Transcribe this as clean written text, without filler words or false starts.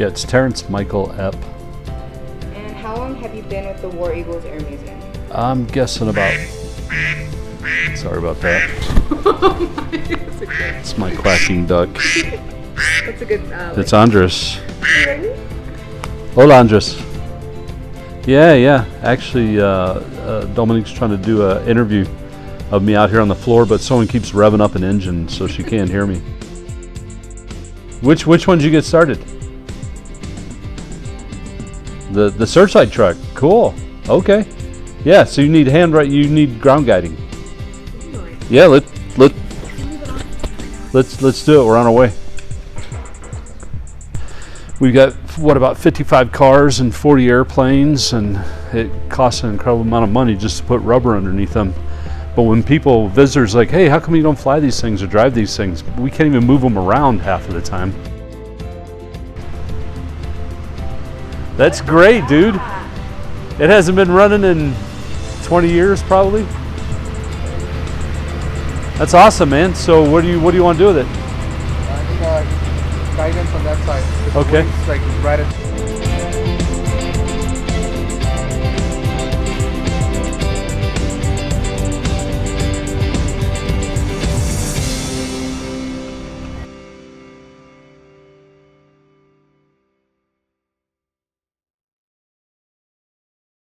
Yeah, it's Terrence Michael Epp. And how long have you been with the War Eagles Air Museum? I'm guessing about... Sorry about that. It's my quacking duck. That's a good... It's Andres. Ready? Hola, Andres. Yeah. Actually, Dominique's trying to do an interview of me out here on the floor, but someone keeps revving up an engine, so she can't hear me. Which one did you get started? The Searchlight truck. Cool. Okay. Yeah. So you need you need ground guiding. Yeah. Let's do it. We're on our way. We've got about 55 cars and 40 airplanes, and it costs an incredible amount of money just to put rubber underneath them. But when visitors like, hey, how come you don't fly these things or drive these things? We can't even move them around half of the time. That's great, dude. It hasn't been running in 20 years, probably. That's awesome, man. So what do you want to do with it? I need guidance on that side. Okay. It's like right at